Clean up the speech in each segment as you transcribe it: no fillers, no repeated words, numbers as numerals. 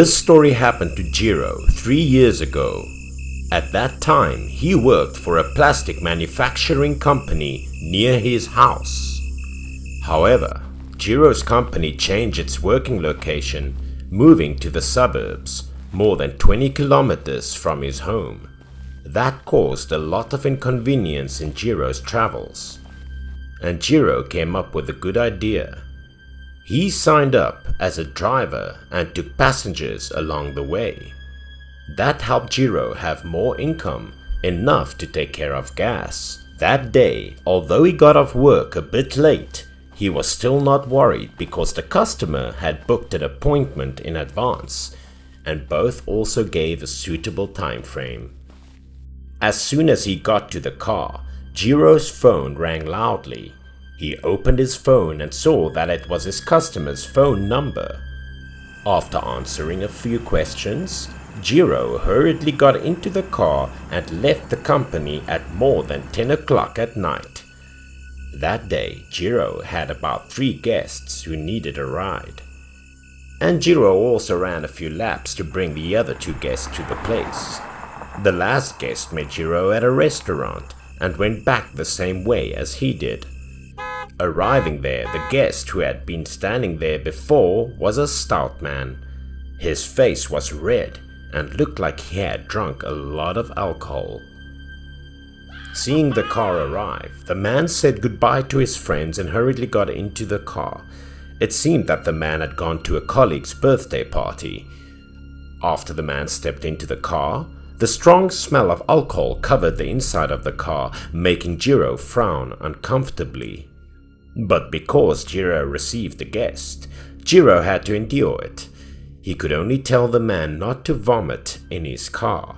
This story happened to Jiro 3 years ago. At that time, he worked for a plastic manufacturing company near his house. However, Jiro's company changed its working location, moving to the suburbs, more than 20 kilometers from his home. That caused a lot of inconvenience in Jiro's travels. And Jiro came up with a good idea. He signed up as a driver and took passengers along the way. That helped Jiro have more income, enough to take care of gas. That day, although he got off work a bit late, he was still not worried because the customer had booked an appointment in advance, and both also gave a suitable time frame. As soon as he got to the car, Jiro's phone rang loudly. He opened his phone and saw that it was his customer's phone number. After answering a few questions, Jiro hurriedly got into the car and left the company at more than 10 o'clock at night. That day, Jiro had about 3 guests who needed a ride. And Jiro also ran a few laps to bring the other 2 guests to the place. The last guest met Jiro at a restaurant and went back the same way as he did. Arriving there, the guest who had been standing there before was a stout man. His face was red and looked like he had drunk a lot of alcohol. Seeing the car arrive, the man said goodbye to his friends and hurriedly got into the car. It seemed that the man had gone to a colleague's birthday party. After the man stepped into the car, the strong smell of alcohol covered the inside of the car, making Jiro frown uncomfortably. But because Jiro received the guest, Jiro had to endure it. He could only tell the man not to vomit in his car.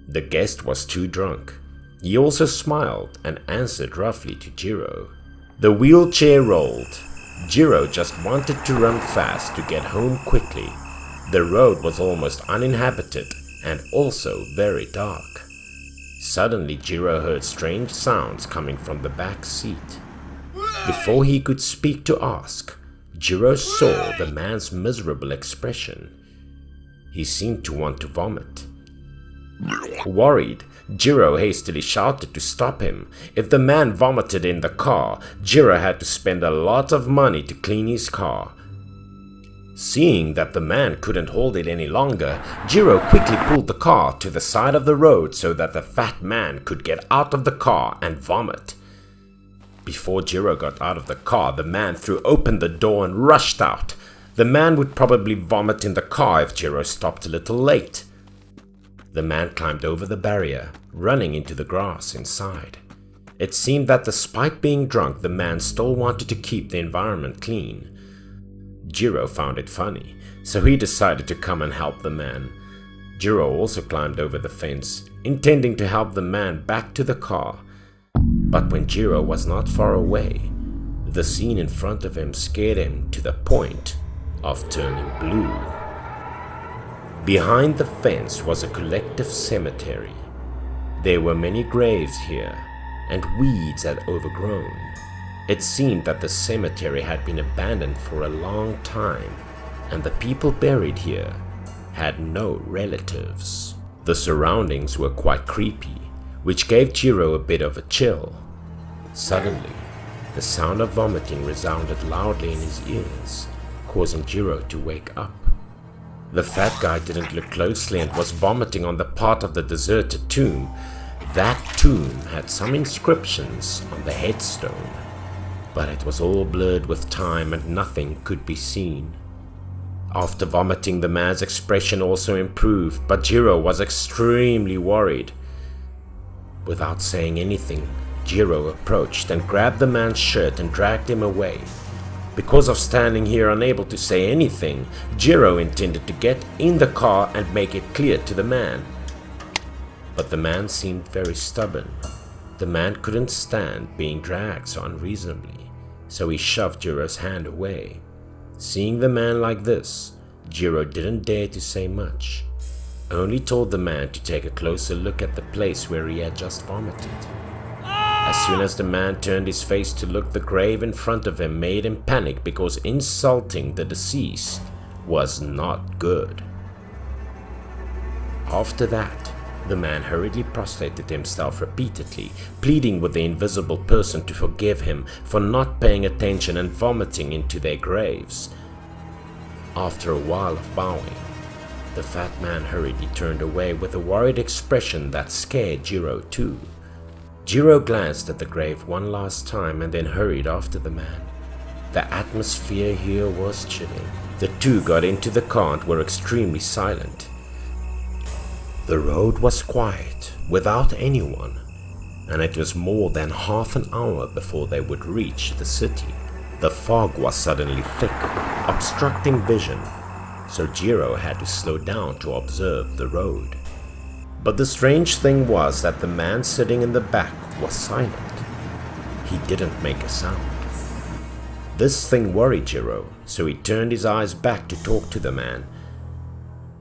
The guest was too drunk. He also smiled and answered roughly to Jiro. The wheelchair rolled. Jiro just wanted to run fast to get home quickly. The road was almost uninhabited and also very dark. Suddenly Jiro heard strange sounds coming from the back seat. Before he could speak to ask, Jiro saw the man's miserable expression. He seemed to want to vomit. Worried, Jiro hastily shouted to stop him. If the man vomited in the car, Jiro had to spend a lot of money to clean his car. Seeing that the man couldn't hold it any longer, Jiro quickly pulled the car to the side of the road so that the fat man could get out of the car and vomit. Before Jiro got out of the car, the man threw open the door and rushed out. The man would probably vomit in the car if Jiro stopped a little late. The man climbed over the barrier, running into the grass inside. It seemed that despite being drunk, the man still wanted to keep the environment clean. Jiro found it funny, so he decided to come and help the man. Jiro also climbed over the fence, intending to help the man back to the car. But when Jiro was not far away, the scene in front of him scared him to the point of turning blue. Behind the fence was a collective cemetery. There were many graves here, and weeds had overgrown. It seemed that the cemetery had been abandoned for a long time, and the people buried here had no relatives. The surroundings were quite creepy, which gave Jiro a bit of a chill. Suddenly, the sound of vomiting resounded loudly in his ears, causing Jiro to wake up. The fat guy didn't look closely and was vomiting on the part of the deserted tomb. That tomb had some inscriptions on the headstone, but it was all blurred with time and nothing could be seen. After vomiting, the man's expression also improved, but Jiro was extremely worried. Without saying anything, Jiro approached and grabbed the man's shirt and dragged him away. Because of standing here unable to say anything, Jiro intended to get in the car and make it clear to the man. But the man seemed very stubborn. The man couldn't stand being dragged so unreasonably, so he shoved Jiro's hand away. Seeing the man like this, Jiro didn't dare to say much, only told the man to take a closer look at the place where he had just vomited. As soon as the man turned his face to look, the grave in front of him made him panic because insulting the deceased was not good. After that, the man hurriedly prostrated himself repeatedly, pleading with the invisible person to forgive him for not paying attention and vomiting into their graves. After a while of bowing, the fat man hurriedly turned away with a worried expression that scared Jiro too. Jiro glanced at the grave one last time and then hurried after the man. The atmosphere here was chilling. The two got into the car and were extremely silent. The road was quiet, without anyone, and it was more than half an hour before they would reach the city. The fog was suddenly thick, obstructing vision, so Jiro had to slow down to observe the road. But the strange thing was that the man sitting in the back was silent. He didn't make a sound. This thing worried Jiro, so he turned his eyes back to talk to the man.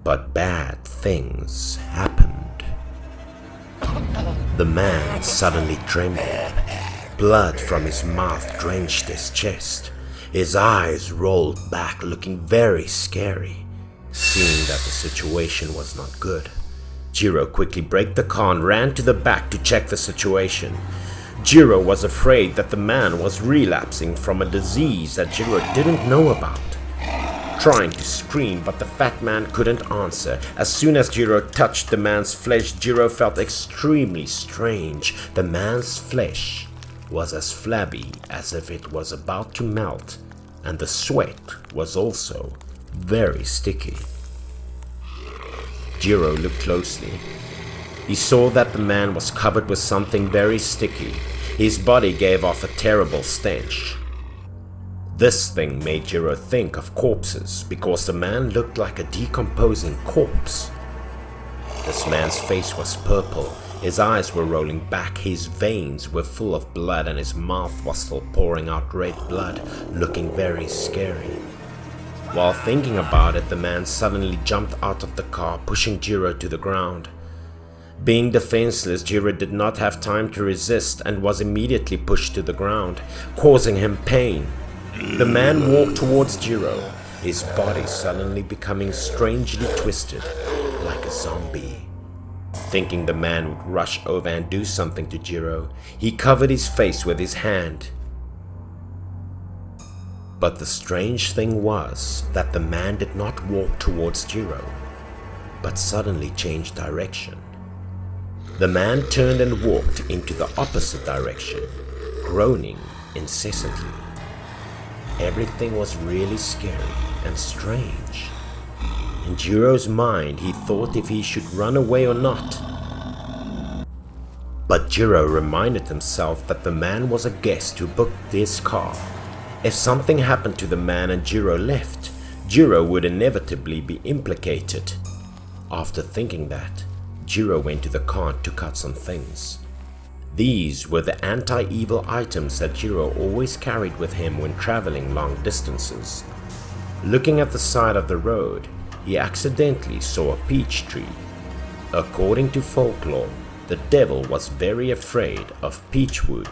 But bad things happened. The man suddenly trembled. Blood from his mouth drenched his chest. His eyes rolled back, looking very scary. Seeing that the situation was not good, Jiro quickly braked the car and ran to the back to check the situation. Jiro was afraid that the man was relapsing from a disease that Jiro didn't know about. Trying to scream, but the fat man couldn't answer. As soon as Jiro touched the man's flesh, Jiro felt extremely strange. The man's flesh was as flabby as if it was about to melt, and the sweat was also very sticky. Jiro looked closely. He saw that the man was covered with something very sticky. His body gave off a terrible stench. This thing made Jiro think of corpses because the man looked like a decomposing corpse. This man's face was purple, his eyes were rolling back, his veins were full of blood, and his mouth was still pouring out red blood, looking very scary. While thinking about it, the man suddenly jumped out of the car, pushing Jiro to the ground. Being defenseless, Jiro did not have time to resist and was immediately pushed to the ground, causing him pain. The man walked towards Jiro, his body suddenly becoming strangely twisted, like a zombie. Thinking the man would rush over and do something to Jiro, he covered his face with his hand. But the strange thing was that the man did not walk towards Jiro, but suddenly changed direction. The man turned and walked into the opposite direction, groaning incessantly. Everything was really scary and strange. In Jiro's mind, he thought if he should run away or not. But Jiro reminded himself that the man was a guest who booked this car. If something happened to the man and Jiro left, Jiro would inevitably be implicated. After thinking that, Jiro went to the car and took out some things. These were the anti-evil items that Jiro always carried with him when traveling long distances. Looking at the side of the road, he accidentally saw a peach tree. According to folklore, the devil was very afraid of peach wood.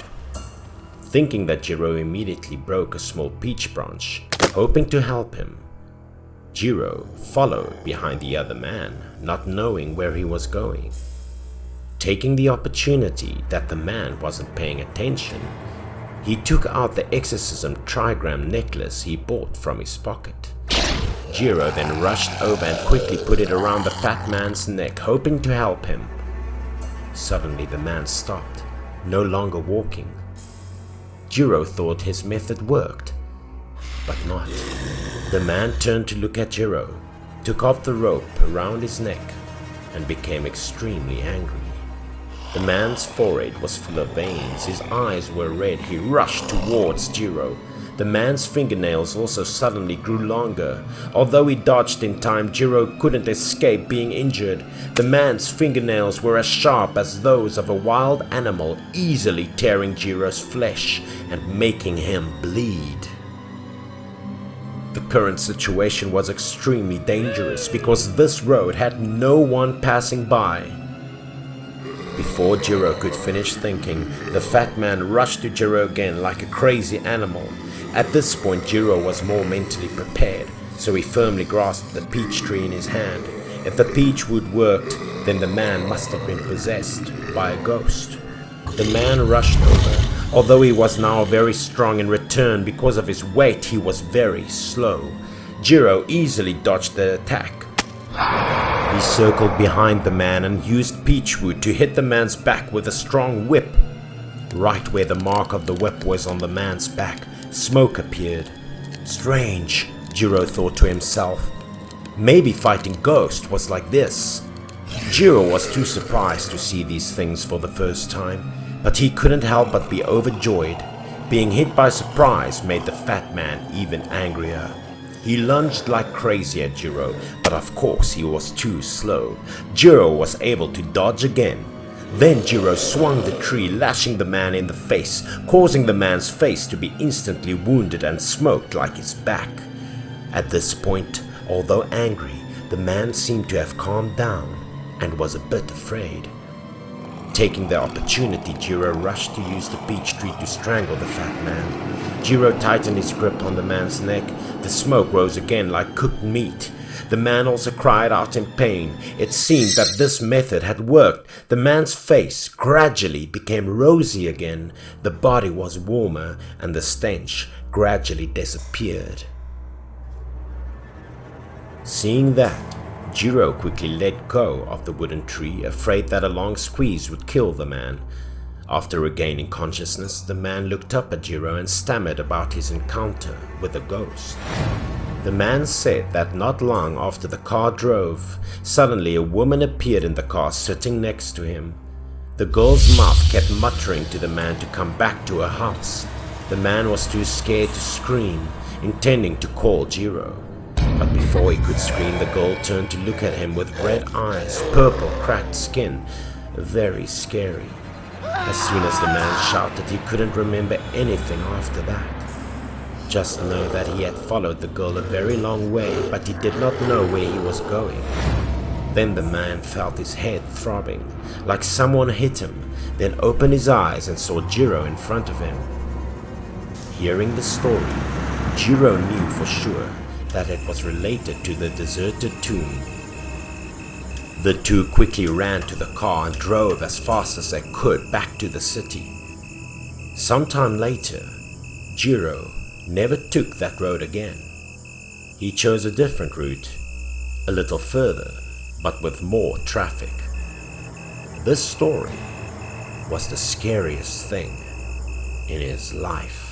Thinking that Jiro immediately broke a small peach branch, hoping to help him. Jiro followed behind the other man, not knowing where he was going. Taking the opportunity that the man wasn't paying attention, he took out the exorcism trigram necklace he bought from his pocket. Jiro then rushed over and quickly put it around the fat man's neck, hoping to help him. Suddenly the man stopped, no longer walking. Jiro thought his method worked, but not. The man turned to look at Jiro, took off the rope around his neck, and became extremely angry. The man's forehead was full of veins, his eyes were red, he rushed towards Jiro. The man's fingernails also suddenly grew longer. Although he dodged in time, Jiro couldn't escape being injured. The man's fingernails were as sharp as those of a wild animal, easily tearing Jiro's flesh and making him bleed. The current situation was extremely dangerous because this road had no one passing by. Before Jiro could finish thinking, the fat man rushed to Jiro again like a crazy animal. At this point, Jiro was more mentally prepared, so he firmly grasped the peach tree in his hand. If the peach wood worked, then the man must have been possessed by a ghost. The man rushed over. Although he was now very strong in return because of his weight, he was very slow. Jiro easily dodged the attack. He circled behind the man and used peachwood to hit the man's back with a strong whip. Right where the mark of the whip was on the man's back, smoke appeared. Strange, Jiro thought to himself. Maybe fighting ghosts was like this. Jiro was too surprised to see these things for the first time, but he couldn't help but be overjoyed. Being hit by surprise made the fat man even angrier. He lunged like crazy at Jiro, but of course he was too slow. Jiro was able to dodge again. Then Jiro swung the tree, lashing the man in the face, causing the man's face to be instantly wounded and smoked like his back. At this point, although angry, the man seemed to have calmed down and was a bit afraid. Taking the opportunity, Jiro rushed to use the peach tree to strangle the fat man. Jiro tightened his grip on the man's neck. The smoke rose again like cooked meat. The man also cried out in pain. It seemed that this method had worked. The man's face gradually became rosy again. The body was warmer and the stench gradually disappeared. Seeing that, Jiro quickly let go of the wooden tree, afraid that a long squeeze would kill the man. After regaining consciousness, the man looked up at Jiro and stammered about his encounter with a ghost. The man said that not long after the car drove, suddenly a woman appeared in the car sitting next to him. The girl's mouth kept muttering to the man to come back to her house. The man was too scared to scream, intending to call Jiro. But before he could scream, the girl turned to look at him with red eyes, purple, cracked skin. Very scary. As soon as the man shouted, he couldn't remember anything after that. Just know that he had followed the girl a very long way, but he did not know where he was going. Then the man felt his head throbbing, like someone hit him, then opened his eyes and saw Jiro in front of him. Hearing the story, Jiro knew for sure that it was related to the deserted tomb. The two quickly ran to the car and drove as fast as they could back to the city. Sometime later, Jiro never took that road again. He chose a different route, a little further, but with more traffic. This story was the scariest thing in his life.